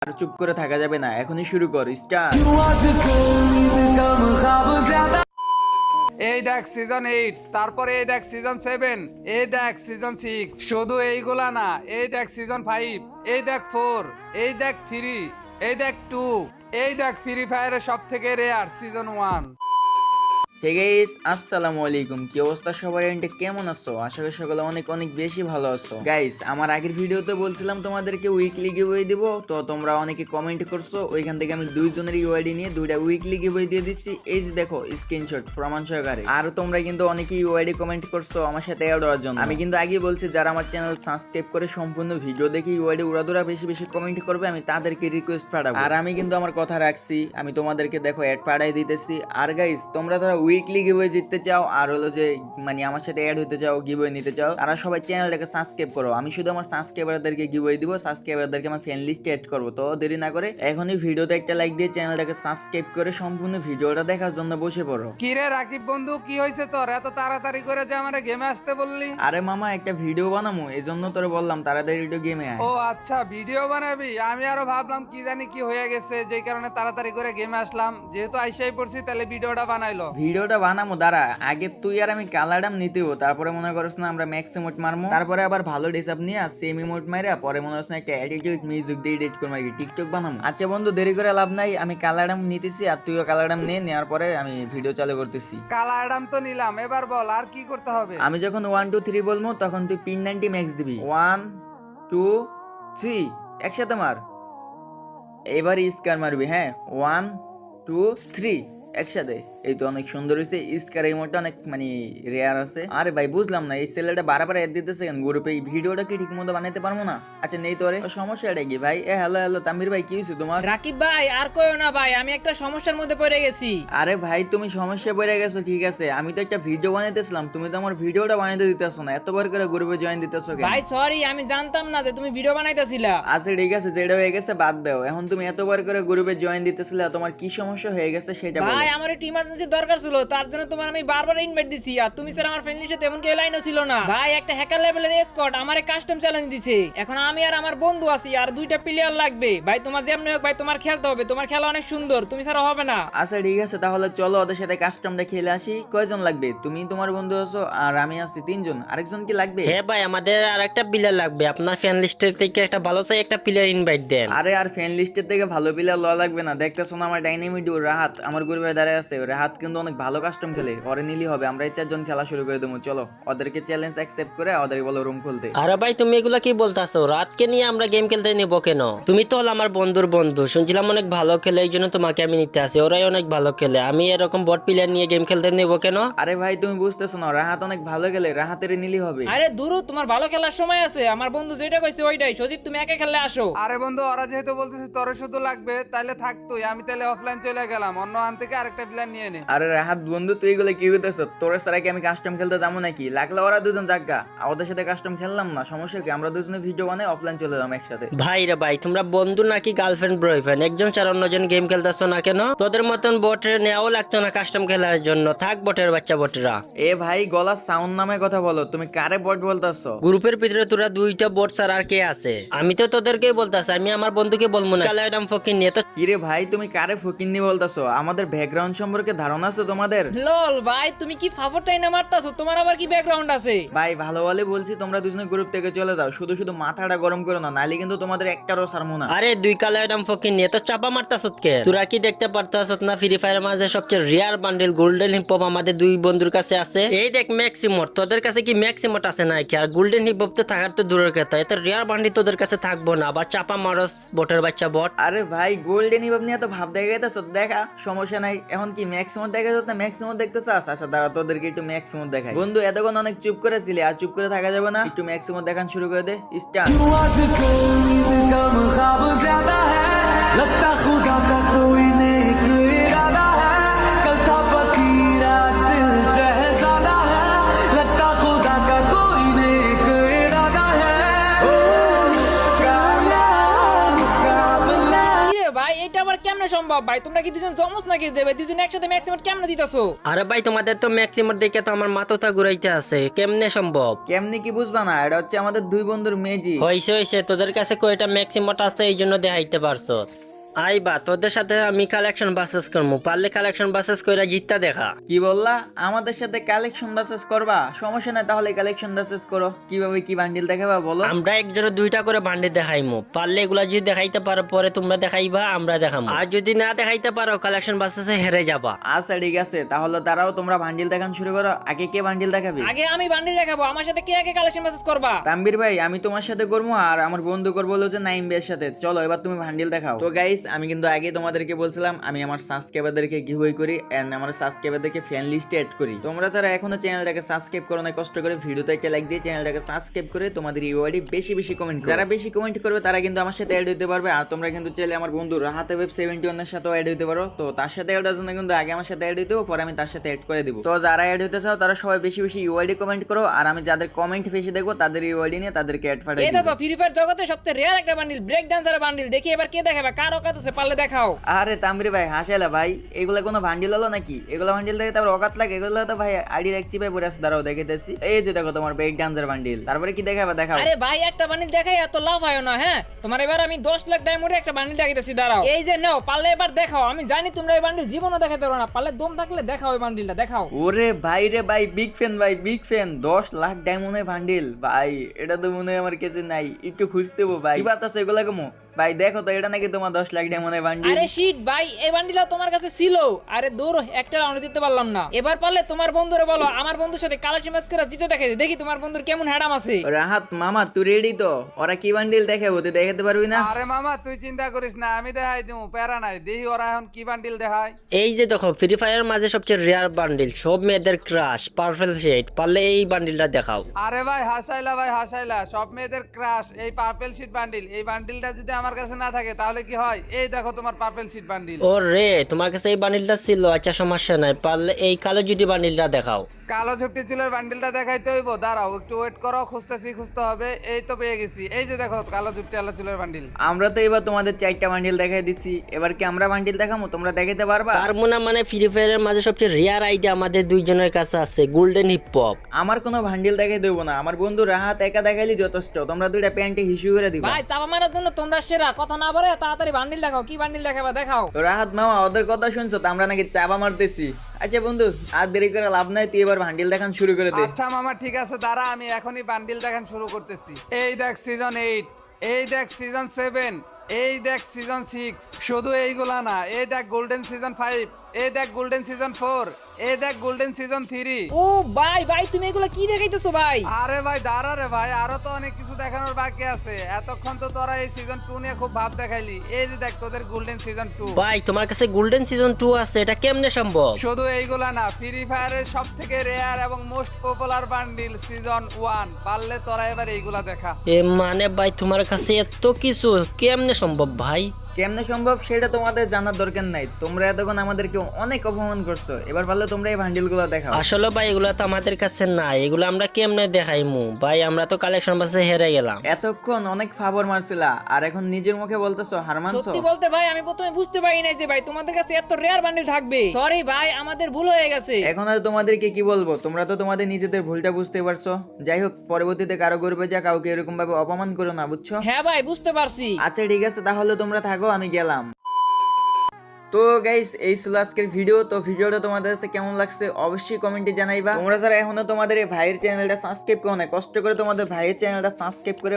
আর চুপ করে থাকা যাবে না, এখনই শুরু কর, স্টার্ট। এই দেখ সিজন 8, তারপরে এই দেখ সিজন 7, এই দেখ সিজন 6, শুধু এইগুলা না, এই দেখ সিজন 5, এই দেখ 4, এই দেখ 3, এই দেখ 2, এই দেখ ফ্রি ফায়ারের সব থেকে রেয়ার সিজন 1। হে গাইস, আসসালামু আলাইকুম। কি অবস্থা সবার? এন্ডে কেমন আছো? আশা করি সকলে অনেক অনেক বেশি ভালো আছো। গাইস, আমার আগের ভিডিওতে বলছিলাম তোমাদেরকে উইকলি গিভওয়ে দিব, তো তোমরা অনেকে কমেন্ট করছো, ওইখান থেকে আমি দুইজনের ইউআইডি নিয়ে দুইটা উইকলি গিভওয়ে দিয়ে দিচ্ছি। এই যে দেখো স্ক্রিনশট প্রমাণ সহকারে। আর তোমরা কিন্তু অনেকে ইউআইডি কমেন্ট করছো আমার সাথে অ্যাড হওয়ার জন্য। আমি কিন্তু আগেই বলছি, যারা আমার চ্যানেল সাবস্ক্রাইব করে সম্পূর্ণ ভিডিও দেখে ইউআইডি উড়াদুরা বেশি বেশি কমেন্ট করবে, আমি তাদেরকে রিকোয়েস্ট পাঠাবো। আর আমি কিন্তু আমার কথা রাখছি, আমি তোমাদেরকে দেখো অ্যাড পাঠাই দিতেছি। আর গাইস, তোমরা যারা উইকলি গিভওয়ে জিততে চাও আর হলো যে মানে আমার সাথে অ্যাড হতে চাও, গিভওয়ে নিতে চাও, তারা সবাই চ্যানেলটাকে সাবস্ক্রাইব করো। আমি শুধু আমার সাবস্ক্রাইবারদেরকে গিভওয়ে দিব, সাবস্ক্রাইবারদেরকে আমার ফ্রেন্ড লিস্টে অ্যাড করব। তো দেরি না করে এখনই ভিডিওতে একটা লাইক দিয়ে চ্যানেলটাকে সাবস্ক্রাইব করে সম্পূর্ণ ভিডিওটা দেখার জন্য বসে পড়ো। কি রে রাকিব বন্ধু, কি হয়েছে তোর? এত তাড়াতাড়ি করে যে আমারে গেমে আসতে বললি? আরে মামা, একটা ভিডিও বানামু, এজন্য তোরে বললাম তাড়াতাড়ি একটু গেমে আয়। ও আচ্ছা, ভিডিও বানাবি। আমি আরো ভাবলাম কি জানি কি হয়ে গেছে, যেই কারণে তাড়াতাড়ি করে গেমে আসলাম। যেহেতু আইসাই পড়ছি, তাহলে ভিডিওটা বানাইলো। ভিডিওটা বানামু, দাঁড়া, আগে তুই আর আমি কালাডাম নিতে হবো, তারপরে মনে করছ না আমরা ম্যাক্স ইমোট মারমু, তারপরে আবার ভালো ডিসআপ নিয়ে সেম ইমোট মাইরা পরে মনে করছ না একটা অ্যাটিটিউড মিউজিক দিয়ে এডিট করে মারি টিকটক বানামু। আচ্ছা বন্ধু, দেরি করে লাভ নাই, আমি কালাডাম নিতেছি আর তুইও কালাডাম নিয়ে নেওয়ার পরে আমি ভিডিও চালু করতেছি। কালা অ্যাডাম তো নিলাম, এবার বল আর কি করতে হবে? আমি যখন 1 2 3 বলবো তখন তুই পিন 90 ম্যাক্স দিবি। 1 2 3 একসাথে মার। এবার স্কার মারবি, হ্যাঁ 1 2 3 একসাথে। এই তো অনেক সুন্দর হয়েছে। স্কার ইমোটটা অনেক মানে রেয়ার আছে। আরে ভাই বুঝলাম না, এই ছেলেটা বারবার অ্যাড দিতেছে কেন গ্রুপে? এই ভিডিওটা কি ঠিক মতো বানাইতে পারবো না? আচ্ছা নেই তোরে সমস্যা এটা কি ভাই? হ্যালো হ্যালো তামির ভাই, কি হয়েছে তোমার? রাকিব ভাই আর কইও না ভাই, আমি একটা সমস্যার মধ্যে পড়ে গেছি। আরে ভাই তুমি সমস্যা পড়ে গেছো, ঠিক আছে, আমি তো একটা ভিডিও বানাইতেছিলাম, তুমি তো আমার ভিডিওটা বানাইতে দিতেছো না, এতবার করে গ্রুপে জয়েন দিতেছো কেন? ভাই সরি, আমি জানতাম না যে তুমি ভিডিও বানাইতাছিলা। আচ্ছা ঠিক আছে, যেটা হয়ে গেছে বাদ দাও। এখন তুমি এতবার করে গ্রুপে জয়েন দিতেছিলে, তোমার কি সমস্যা হয়ে গেছে সেটা বলো। ভাই আমার একটু ইমার্জেন্সি দরকার ছিল, তার জন্য তোমার আমি বারবার ইনভাইট দিছি, আর তুমি স্যার আমার ফ্রেন্ড লিস্টে তেমন কেউ লাইনও ছিল না। ভাই একটা হ্যাকার লেভেলের স্কোয়াড আমারে কাস্টম চ্যালেঞ্জ দিছে, এখন আমি আর আমার বন্ধু আছি, আর দুইটা প্লেয়ার লাগবে। ভাই তোমার যেমন হোক ভাই, তোমার খেলতে হবে, তোমার খেলা অনেক সুন্দর, তুমি ছাড়া হবে না। আচ্ছা ঠিক আছে, তাহলে চলো ওদের সাথে কাস্টমটা খেলে আসি। কয়জন লাগবে? তুমি তোমার বন্ধু আছো আর আমি আছি, তিনজন। আরেকজন কি লাগবে? হ্যাঁ ভাই, আমাদের আর একটা প্লেয়ার লাগবে। আপনার ফ্যান লিস্টের থেকে একটা ভালো চাই একটা প্লেয়ার ইনভাইট দেন। আরে আর ফ্যান লিস্টের থেকে ভালো প্লেয়ার লওয়া লাগবে না, দেখতেছো না আমার ডাইনামিক ডু রাহাত আমার গ্রুপে দাঁড়ায় আছে। রাহাত কিন্তু অনেক ভালো কাস্টম খেলে, ওরে নিলি হবে। আমরা এই চারজন খেলা শুরু করে দেবো, চলো ওদেরকে চ্যালেঞ্জ অ্যাকসেপ্ট করে ওদেরকে বলো রুম খুলতে। আরে ভাই তুমি এগুলা কি বলতাছো? রাতকে নিয়ে আমরা গেম খেলতে নিব কেন? তুমি তো হল আমার বন্ধুর বন্ধু, শুনছিলাম অনেক ভালো খেলে, এই জন্য তোমাকে আমি নিতে আসি। ওরাই অনেক ভালো খেলে, আমি এরকম বট প্লেয়ার নিয়ে গেম খেলতে নিব কেন? আরে ভাই তুমি বুঝতেছো না, রাহাত অনেক ভালো খেলে, রাহাতের নিলি হবে। আরে দূর, তোমার ভালো খেলার সময় আছে, আমার বন্ধু যেটা কইছে ওইটাই। সজীব তুমি একা খেললে আসো। আরে বন্ধু, ওরা যেহেতু বলতেছে তোর শুধু লাগবে, তাহলে থাক তুই, আমি তাহলে অফলাইন চলে গেলাম, অন্য আন থেকে আরেকটা প্ল্যান নিয়ে নে। আরে রাহাত বন্ধু, তুই এগুলো কি করতেছো? তোর সারা কি আমি কাস্টম খেলতে যাবো নাকি? লাগলে ওরা দুজন জাগা, ওদের সাথে কাস্টম খেললাম না, সমস্যা কি? আমরা দুজনে ভিডিও বানাই অফলাইন চলে যাবো একসাথে। ভাই রে ভাই, তোমরা বন্ধু নাকি গার্লফ্রেন্ড বয়ফ্রেন্ড? একজন ছাড়া অন্যজন গেম খেলতেছো না কেন? তোদের মতন বটের নেওয়াও লাগতো না কাস্টম খেলার জন্য। থাক বটের বাচ্চা বটেরা। এ ভাই গলার সাউন্ড নামে কথা বলো, তুমি কারে বট বলতেছো? গ্রুপের ভিতরে তোরা দুইটা বট ছাড়া আর কে আছে? আমি তো তোদেরকে বলতাছি, আমি আমার বন্ধুকে বলবো না। কালাইডাম ফকির নিয়ে তো। কিরে ভাই তুমি কারে ফকিন্নি বলতেছো? আমাদের ব্যাকগ্রাউন্ড সম্পর্কে ধারণা আছে তোমাদের? লল ভাই, তুমি কি ফাফরটাই না মারতাছো? তোমার আবার কি ব্যাকগ্রাউন্ড আছে? ভাই ভালো ভালো বলছি, তোমরা দুজনে গ্রুপ থেকে চলে যাও, শুধু শুধু মাথাটা গরম করো না, নাইলে কিন্তু তোমাদের একটারও সারমো না। আরে দুই কালাইডাম ফকির নিয়ে তো চাপা মারতাছত কে? তোরা কি দেখতে পারতাছত না ফ্রি ফায়ারের মাঝে সবচেয়ে রিয়ার বান্ডেল গোল্ডেন হিপ হপ আমাদের দুই বন্ধুর কাছে আছে? এই দেখ ম্যাক্সিমোট, তোদের কাছে কি ম্যাক্সিমোট আছে নাকি? আর গোল্ডেন হিপ হপ তো থাকার তো দূরের কথা, এত রিয়ার বান্ডেল তোদের কাছে থাকবো না, আবার চাপা মারস বটের বাচ্চা বট। আরে ভাই গোল্ডেন হিপ নিয়ে তো ভাব দেখা গেতেছ, দেখা সমস্যা নাই। এখন কি ম্যাক্সিমাম দেখা যাচ্ছে না? ম্যাক্সিমাম দেখতে চাস? আচ্ছা দাঁড়া, তোদেরকে একটু ম্যাক্সিমাম দেখাই। বন্ধু এতক্ষণ অনেক চুপ করেছিলি, আর চুপ করে থাকা যাবে না, একটু ম্যাক্সিমাম দেখান শুরু করে দে, স্টার্ট। কি রে ভাই, এটা আবার কেমনে সম্ভব ভাই? তোমরা কি দুজন জমজ নাকি দেবে? দুজন একসাথে ম্যাক্সিমাম কেমনে দিতাছো? আরে ভাই তোমাদের তো ম্যাক্সিমাম দেখে তো আমার মাথাটা ঘুরাইতে আছে, কেমনে সম্ভব? কেমনি কি বুঝবা না, এটা হচ্ছে আমাদের দুই বন্ধুর মেজি। হইছে তোদের কাছে কয়টা ম্যাক্সিমাম আছে এই জন্য দেখাইতে পারছো। আইবা তোদের সাথে আমি কালেকশন বাসেস করবো, পারলে কালেকশন বাসেস কইরা জিততা দেখা। কি বললা? আমাদের সাথে কালেকশন বাসেস করবা? সমস্যা নাই, তাহলে কালেকশন বাসেস করো। কিভাবে কি বান্ডিল দেখাবা বলো? আমরা একজনে দুইটা করে বান্ডিল দেখাইমু, পারলে এগুলা যদি দেখাইতে পারো পরে তোমরা দেখাইবা, আমরা দেখাবো। আর যদি না দেখাইতে পারো কালেকশন বাসেসে হেরে যাবা। আচ্ছা ঠিক আছে, তাহলে তারাও তোমরা বান্ডিল দেখান শুরু করো। আগে কে বান্ডিল দেখাবে? আগে আমি বান্ডিল দেখাবো, আমার সাথে কে আগে কালেকশন মেসেজ করবা? তাম্বির ভাই, আমি তোমার সাথে করবো আর আমার বন্ধু করবো হলো যে নাইম ভাইয়ের সাথে। চলো এবার তুমি বান্ডিল দেখাও। তো গাইস, আমি কিন্তু আগে তোমাদেরকে বলছিলাম আমি আমার সাবস্ক্রাইবারদেরকে গিভওয়ে করি এন্ড আমার সাবস্ক্রাইবারদেরকে ফ্যান লিস্টে অ্যাড করি। তোমরা যারা এখনো চ্যানেলটাকে সাবস্ক্রাইব করো না, কষ্ট করে ভিডিওতে একটা লাইক দিয়ে চ্যানেলটাকে সাবস্ক্রাইব করে তোমাদের ইউআইডি বেশি বেশি কমেন্ট করো। যারা বেশি কমেন্ট করবে তারা কিন্তু আমার সাথে অ্যাড হতে পারবে। আর তোমরা কিন্তু চাইলে আমার বন্ধু রাহাতে ওয়েব 71 এর সাথেও অ্যাড হতে পারো। তো তার সাথে অ্যাড হওয়ার জন্য কিন্তু আগে আমার সাথে অ্যাড হতে হবে, পরে আমি তার সাথে অ্যাড করে দিব। তো যারা অ্যাড হতে চাও তারা সবাই বেশি বেশি ইউআইডি কমেন্ট করো, আর আমি যাদের কমেন্ট বেশি দেখবো তাদের ইউআইডি নিয়ে তাদেরকে অ্যাড পাঠাই এই দিব। দেখো, ফ্রি ফায়ার জগতে সবচেয়ে রেয়ার একটা বান্ডিল, ব্রেক ডান্সার বান্ডিল। দেখি এবার কে দেখাবে, কার অকাত আছে, পারলে দেখাও। আরে তামরি ভাই হাসাইলা ভাই, এগুলা কোনো ভান্ডিল হলো নাকি? এগুলো ভান্ডিল দেখে তারপর অকাত লাগে? এগুলো তো ভাই আইডি রাখছি ভাই, পরে দাঁড়াও দেখাইতেছি। এই যে দেখো তোমার ব্রেক ডান্সার বান্ডিল। তারপরে কি দেখাবে দেখাও। আরে ভাই, একটা বান্ডিল দেখাই এত লাভ হয় না। হ্যাঁ, তোমার এবার আমি 10 লাখ ডায়মন্ডের একটা বান্ডিল দেখাইতেছি, দাঁড়াও। এই যে নাও, পারলে এবার দেখাও। আমি জানি তোমরা এই বান্ডিল জীবনও দেখাতে পারো না, পারলে দম থাকলে দেখাও এই বান্ডিলটা, দেখাও। ওরে ভাই রে ভাই, বিগ ফ্যান ভাই, বিগ ফ্যান। 10 লাখ ডায়মন্ডের বান্ডিল ভাই, এটা তো মনে হয় আমার কাছে নাই, একটু খুঁজতে হবো ভাই। কি বাতাস এগুলা কেমন ভাই? দেখো তো, এটা নাকি তোমার 10 লাখ ডায়মন্ডের বান্ডিল? আরে শিট ভাই, এই বান্ডিলটা তোমার কাছে ছিল। আরে দূর, একটা রাউন্ড জিততে পারলাম না। এবার পারলে তোমার বন্ধুরে বলো আমার বন্ধুর সাথে কালেকশন ম্যাচ করে জিতে দেখাই, দেখি তোমার বন্ধুর কেমন হ্যাডাম আছে। রাহাত মামা, তুই রেডি তো? ওরা কি বান্ডিল দেখাবো, তুই দেখাতে পারবি না? আরে মামা তুই চিন্তা করিস না, আমি দেখাই দিমু, প্যারা নাই। দেখি ওরা এখন কি বান্ডিল দেখায়। এই যে দেখো ফ্রি ফায়ার মাঝে সবচেয়ে রেয়ার বান্ডিল, সব মেয়েদের ক্রাশ পার্পল শেড, পারলে এই বান্ডিলটা দেখাও। আরে ভাই হাসাইলা, ভাই হাসাইলা, সব মেয়েদের ক্রাশ এই পার্পল শিট বান্ডিল। এই বান্ডিলটা যদি আমার কাছে না থাকে তাহলে কি হয়? এই দেখো তোমার পার্পল শিট বান্ডিল। ও রে, তোমার কাছে এই বান্ডিলটা ছিল, আচ্ছা সমস্যা নাই, পারলে এই কালো জুটি বান্ডিলটা দেখাও। কালো ঝুপটি চুলের বান্ডিলটা দেখাইতে হইব, দাঁড়াও একটু ওয়েট করো, খুঁজতে হবে। এই তো পেয়ে গেছি, এই যে দেখো কালো ঝুপটি আলা চুলের বান্ডিল। আমরা তো এবার তোমাদের 4টা বান্ডিল দেখাই দিচ্ছি, এবার কি আমরা বান্ডিল দেখাবো? তোমরা দেখাইতে পারবা? তার মানে ফ্রি ফায়ারের মাঝে সবচেয়ে রেয়ার আইডি আমাদের দুইজনের কাছে আছে, গোল্ডেন হিপ হপ। আমার কোনো বান্ডিল দেখাই দেবো না, আমার বন্ধু রাহাত একা দেখাইলি যথেষ্ট। তোমরা দুইটা প্যান্টে হিসু করে দিবা। ভাই চাপা মারার জন্য তোমরা সেরা, কথা না বলে তাড়াতাড়ি বান্ডিল দেখাও। কি বান্ডিল দেখাবা, দেখাও। তো রাহাত মামা, ওদের কথা শুনছো তো? আমরা নাকি চাপা মারতেছি। আচ্ছা বন্ধু, আর দেরি করে লাভ নাই, তুই এবার বান্ডিল দেখান শুরু করে দে। আচ্ছা মামা ঠিক আছে, দাঁড়া আমি এখনই বান্ডিল দেখান শুরু করতেছি। এই দেখ সিজন 8, এই দেখ সিজন 7, এই দেখ সিজন 6। শুধু এইগুলা না, এই দেখ গোল্ডেন সিজন 5, এই দেখ গোল্ডেন সিজন 4, এই দেখ গোল্ডেন সিজন 3। ও ভাই ভাই, তুমি এগুলো কি দেখাইতেছো ভাই? আরে ভাই দাঁড়া রে ভাই, আরো তো অনেক কিছু দেখানোর বাকি আছে। এতক্ষণ তো তোরা এই সিজন 2 নিয়ে খুব ভাব দেখাইলি। এই যে দেখ তোদের গোল্ডেন সিজন 2। ভাই তোমার কাছে গোল্ডেন সিজন 2 আছে, এটা কেমনে সম্ভব? শুধু এইগুলা না, ফ্রি ফায়ারের সব থেকে রেয়ার এবং মোস্ট পপুলার বান্ডিল সিজন 1। পারলে তোরা এবার এইগুলা দেখা। এ মানে ভাই তোমার কাছে এত কিছু কেমনে সম্ভব ভাই? কেমনে সম্ভব সেটা তোমাদের জানার দরকার নাই। তোমরা এতক্ষণ আমাদেরকে অনেক অপমান করছো, এবার ভালো তোমরা এই বান্ডিল গুলো দেখাও। আসলে ভাই এগুলো তো আমাদের কাছে নাই, এগুলো আমরা কেমনে দেখাইমু ভাই? আমরা তো কালেকশন বাসে হেরে গেলাম। এতক্ষণ অনেক ফাবর মারছিলা, আর এখন নিজের মুখে বলতেছো হার মানছো? সত্যি বলতে ভাই, আমি প্রথমে বুঝতে পারি নাই যে ভাই তোমাদের কাছে এত রেয়ার বান্ডিল থাকবে। সরি ভাই, আমাদের ভুল হয়ে গেছে। এখন আর তোমাদেরকে কি বলবো, তোমরা তো তোমাদের নিজেদের ভুলটা বুঝতে পারছো। যাই হোক, পরবর্তীতে কারো গর্বে যা কাউকে এরকম ভাবে অপমান করো না, বুঝছো? হ্যাঁ ভাই, বুঝতে পারছি। আচ্ছা ঠিক আছে, তাহলে তোমরা থাকো, আমি গেলাম। তো গাইস, এই ছিল আজকের ভিডিও। তো ভিডিওটা তোমাদের কাছে কেমন লাগছে অবশ্যই কমেন্টে জানাইবা। তোমরা যারা এখনো তোমাদের এই ভাইয়ের চ্যানেলটা সাবস্ক্রাইব করো না, কষ্ট করে তোমাদের ভাইয়ের চ্যানেলটা সাবস্ক্রাইব করে